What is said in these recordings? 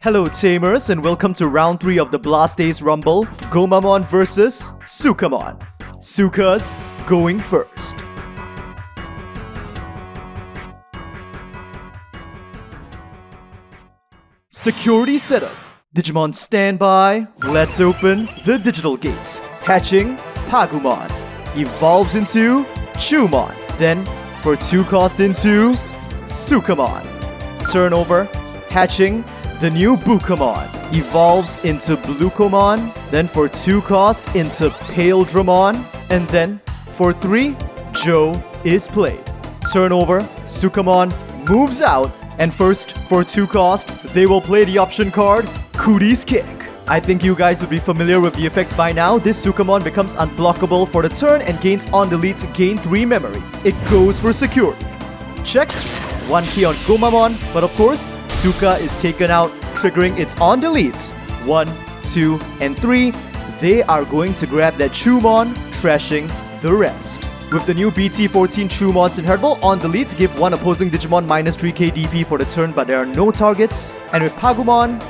Hello Tamers and welcome to round 3 of the Blast Days Rumble, Gomamon vs Sukamon. Suka's going first. Security setup. Digimon standby. Let's open the digital gates. Hatching, Pagumon. Evolves into Chumon. Then, for 2 cost into Sukamon. Turnover, hatching, the new Bukamon. Evolves into Blue Gomamon. Then for 2 cost into Dramon. And then, for 3, Joe is played. Turnover, Sukamon moves out. And first, for 2 cost, they will play the option card, Cooties Kick. I think you guys would be familiar with the effects by now. This Sukamon becomes unblockable for the turn and gains on delete to gain 3 memory. It goes for security. Check. 1 key on Gomamon, but of course, Suka is taken out, triggering its on deletes. 1, 2, and 3. They are going to grab that Chumon, trashing the rest. With the new BT14 Chumon's inheritable, on deletes give one opposing Digimon minus 3k DP for the turn, but there are no targets. And with Pagumon,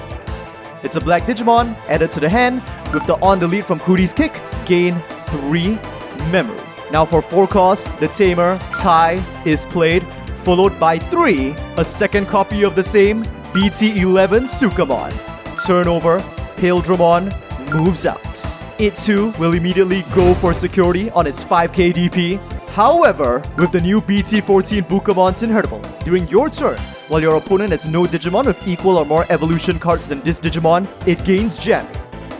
it's a black Digimon added to the hand. With the on delete from Cooties Kick, gain 3 memory. Now for 4 cost, the Tamer, Tai, is played, followed by 3, a second copy of the same BT11 Sukamon. Turnover, Dramon moves out. It too will immediately go for security on its 5k DP. However, with the new BT14 Bukamon's inheritable, during your turn, while your opponent has no Digimon with equal or more evolution cards than this Digimon, it gains jamming.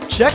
Check.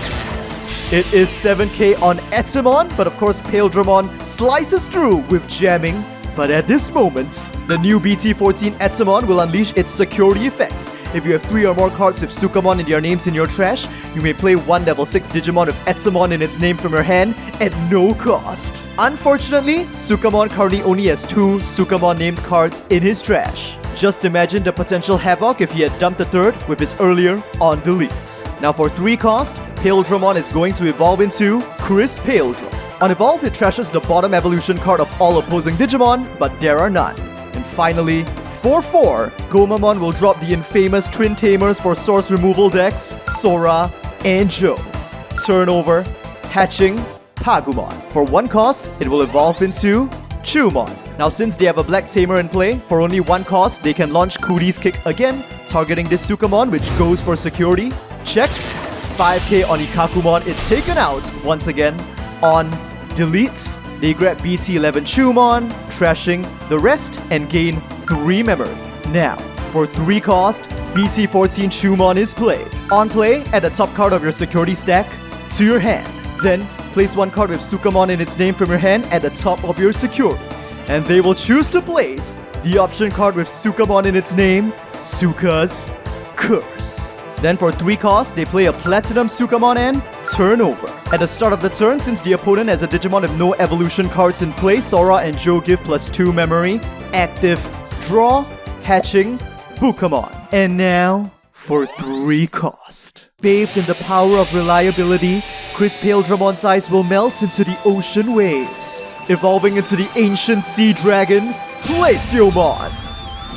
It is 7k on Etamon, but of course Dramon slices through with jamming. But at this moment, the new BT14 Etamon will unleash its security effects. If you have 3 or more cards with Sukamon and their names in your trash, you may play 1 level 6 Digimon with Etamon in its name from your hand at no cost. Unfortunately, Sukamon currently only has 2 Sukamon named cards in his trash. Just imagine the potential havoc if he had dumped the third with his earlier on delete. Now for 3 cost, Dramon is going to evolve into Chris Dramon. On evolve, it trashes the bottom evolution card of all opposing Digimon, but there are none. And finally, for 4, Gomamon will drop the infamous twin tamers for source removal decks, Sora and Joe. Turnover, hatching, Pagumon. For 1 cost, it will evolve into Chumon. Now since they have a black tamer in play, for only 1 cost, they can launch Cooties Kick again, targeting this Sukamon, which goes for security. Check. 5k on Ikakumon, it's taken out once again. On delete, they grab BT11 Chumon, trashing the rest and gain 3 memory. Now, for 3 cost, BT14 Chumon is played. On play, add the top card of your security stack to your hand. Then, place 1 card with Sukamon in its name from your hand at the top of your security. And they will choose to place the option card with Sukamon in its name, Suka's Curse. Then for 3 cost, they play a Platinum Sukamon and Turnover. At the start of the turn, since the opponent has a Digimon with no evolution cards in play, Sora and Joe give +2 memory. Active, draw, hatching, Bukamon. And now, for 3 cost. Bathed in the power of reliability, Chris Dramon's eyes will melt into the ocean waves. Evolving into the ancient sea dragon, Placemon.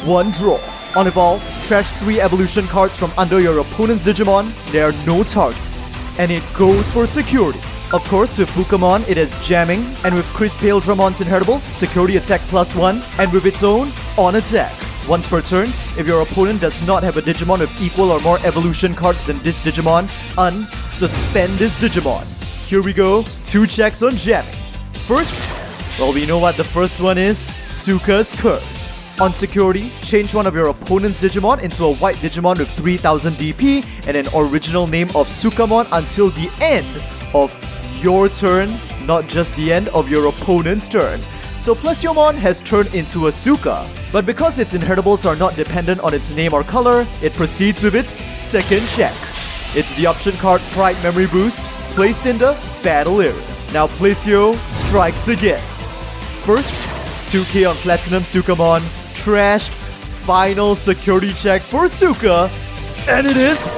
1 draw. On evolve, trash 3 evolution cards from under your opponent's Digimon. There are no targets. And it goes for security. Of course, with Bukamon, it has jamming. And with Chris Dramon's inheritable, security attack +1. And with its own, on attack. Once per turn, if your opponent does not have a Digimon with equal or more evolution cards than this Digimon, unsuspend this Digimon. Here we go, 2 checks on jamming. First, well, we know what the first one is, Suka's Curse. On security, change one of your opponent's Digimon into a white Digimon with 3000 DP and an original name of Sukamon until the end of your turn, not just the end of your opponent's turn. So Placemon has turned into a Suka, but because its inheritables are not dependent on its name or color, it proceeds with its second check. It's the option card Pride Memory Boost, placed in the battle area. Now Placeo strikes again. First, 2k on Platinum Sukamon, trashed, final security check for Suka, and it is,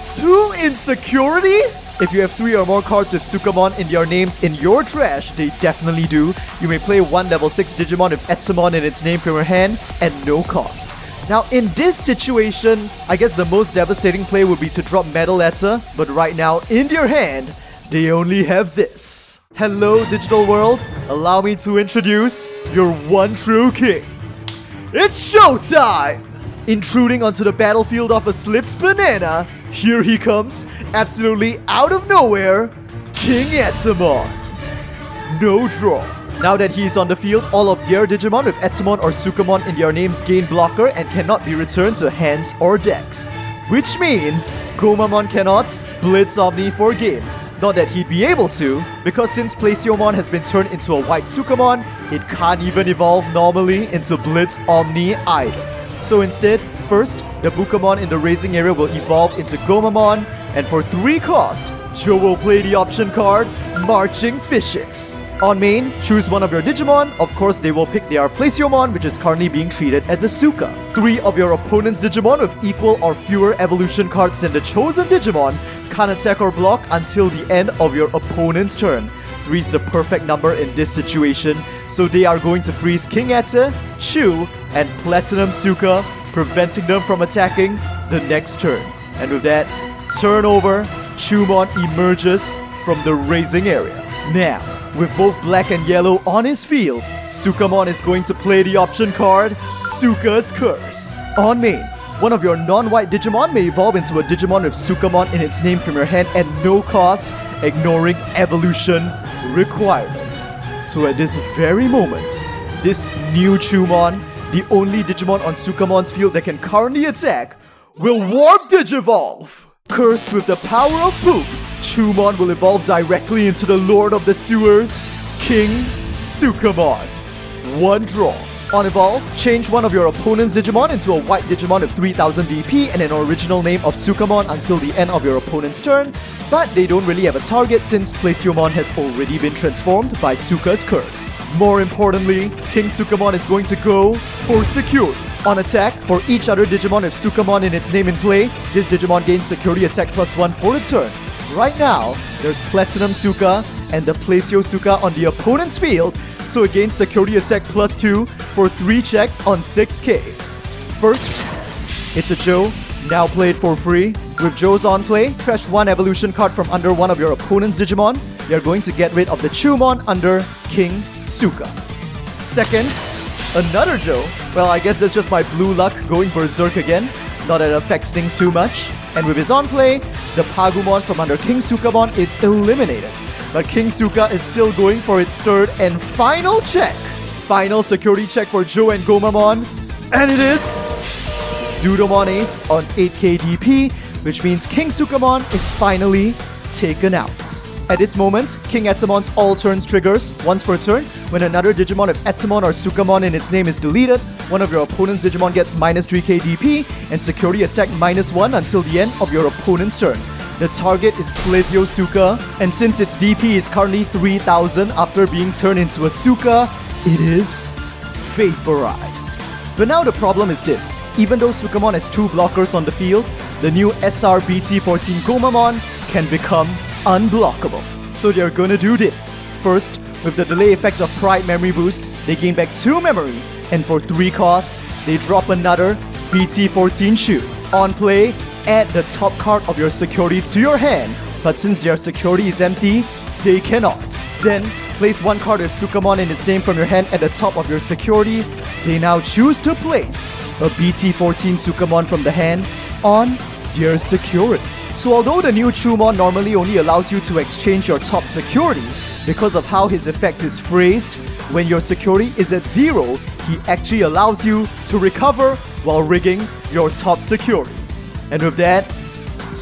2 in security? If you have 3 or more cards with Sukamon in their names in your trash, they definitely do. You may play 1 level 6 Digimon with Etamon in its name from your hand at no cost. Now in this situation, I guess the most devastating play would be to drop Metal Letter, but right now in their hand, they only have this. Hello digital world, allow me to introduce your one true king. It's showtime! Intruding onto the battlefield of a slipped banana, here he comes, absolutely out of nowhere, King Etamon. No draw. Now that he's on the field, all of their Digimon with Etamon or Sukamon in their names gain blocker and cannot be returned to hands or decks. Which means Gomamon cannot Blitz Omni for game. Not that he'd be able to, because since Placemon has been turned into a white Sukamon, it can't even evolve normally into Blitz Omni either. So instead, first, the Bukamon in the raising area will evolve into Gomamon, and for 3 cost, Joe will play the option card, Marching Fishes. On main, choose one of your Digimon. Of course, they will pick their Placemon, which is currently being treated as a Suka. 3 of your opponent's Digimon with equal or fewer evolution cards than the chosen Digimon can't attack or block until the end of your opponent's turn. 3 is the perfect number in this situation, so they are going to freeze King Etta, Chu, and Platinum Suka, preventing them from attacking the next turn. And with that, turn over, Chumon emerges from the raising area. Now, with both black and yellow on his field, Sukamon is going to play the option card, Suka's Curse. On main, one of your non-white Digimon may evolve into a Digimon with Sukamon in its name from your hand at no cost, ignoring evolution requirements. So at this very moment, this new Chumon, the only Digimon on Sukamon's field that can currently attack, will Warp Digivolve! Cursed with the power of poop, Chumon will evolve directly into the Lord of the Sewers, King Sukamon. 1 draw. On evolve, change one of your opponent's Digimon into a white Digimon with 3000 DP and an original name of Sukamon until the end of your opponent's turn, but they don't really have a target since Placemon has already been transformed by Suka's Curse. More importantly, King Sukamon is going to go for security. On attack, for each other Digimon with Sukamon in its name in play, this Digimon gains security attack +1 for the turn. Right now, there's Platinum Suka and the Placio Suka on the opponent's field, so it gains security attack +2 for 3 checks on 6k. First, it's a Joe, now played for free. With Joe's on play, trash 1 evolution card from under one of your opponent's Digimon. You're going to get rid of the Chumon under King Suka. Second, another Joe. Well, I guess that's just my blue luck going berserk again. Not that it affects things too much. And with his on play, the Pagumon from under King Sukamon is eliminated. But King Suka is still going for its 3rd and final check. Final security check for Joe and Gomamon. And it is Zudomon Ace on 8k DP, which means King Sukamon is finally taken out. At this moment, King Etamon's all turns triggers once per turn. When another Digimon of Etamon or Sukamon in its name is deleted, one of your opponent's Digimon gets -3k DP and security attack -1 until the end of your opponent's turn. The target is Placio Suka, and since its DP is currently 3000 after being turned into a Suka, it is vaporized. But now the problem is this: even though Sukamon has 2 blockers on the field, the new SR BT14 Gomamon can become unblockable. So they're gonna do this. First, with the delay effect of Pride Memory Boost, they gain back 2 memory, and for 3 cost, they drop another BT14 shoe. On play, add the top card of your security to your hand, but since their security is empty, they cannot. Then, place 1 card with Sukamon in its name from your hand at the top of your security. They now choose to place a BT14 Sukamon from the hand on their security. So although the new Chumon normally only allows you to exchange your top security, because of how his effect is phrased, when your security is at 0, he actually allows you to recover while rigging your top security. And with that,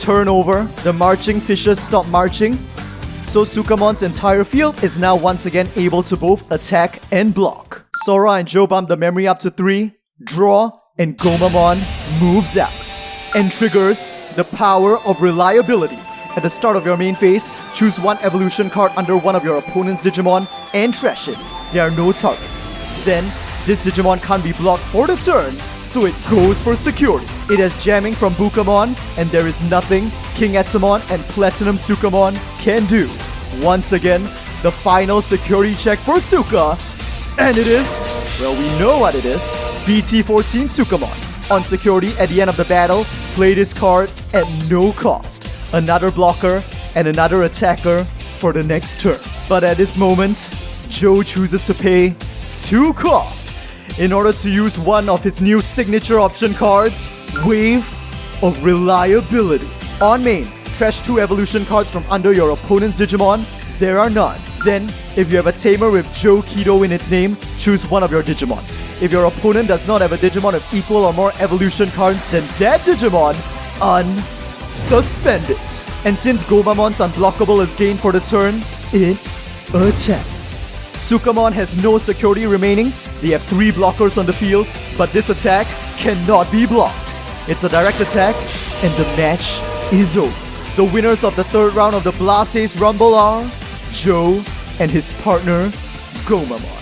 turn over, the marching fishes stop marching, so Sukamon's entire field is now once again able to both attack and block. Sora and Joe bump the memory up to 3, draw, and Gomamon moves out. And triggers the power of reliability. At the start of your main phase, choose 1 evolution card under one of your opponent's Digimon and trash it. There are no targets. Then, this Digimon can't be blocked for the turn, so it goes for security. It has jamming from Bukamon, and there is nothing King Etamon and Platinum Sukamon can do. Once again, the final security check for Suka, and it is, well, we know what it is, BT14 Sukamon. On security, at the end of the battle, play this card at no cost. Another blocker and another attacker for the next turn. But at this moment, Joe chooses to pay 2 cost in order to use one of his new signature option cards, Wave of Reliability. On main, trash 2 evolution cards from under your opponent's Digimon. There are none. Then, if you have a tamer with Joe Kido in its name, choose one of your Digimon. If your opponent does not have a Digimon with equal or more evolution cards than that Digimon, unsuspend it. And since Gomamon's unblockable is gained for the turn, it attacks. Sukamon has no security remaining. They have 3 blockers on the field, but this attack cannot be blocked. It's a direct attack, and the match is over. The winners of the 3rd round of the Blast Ace Rumble are Joe and his partner, Gomamon.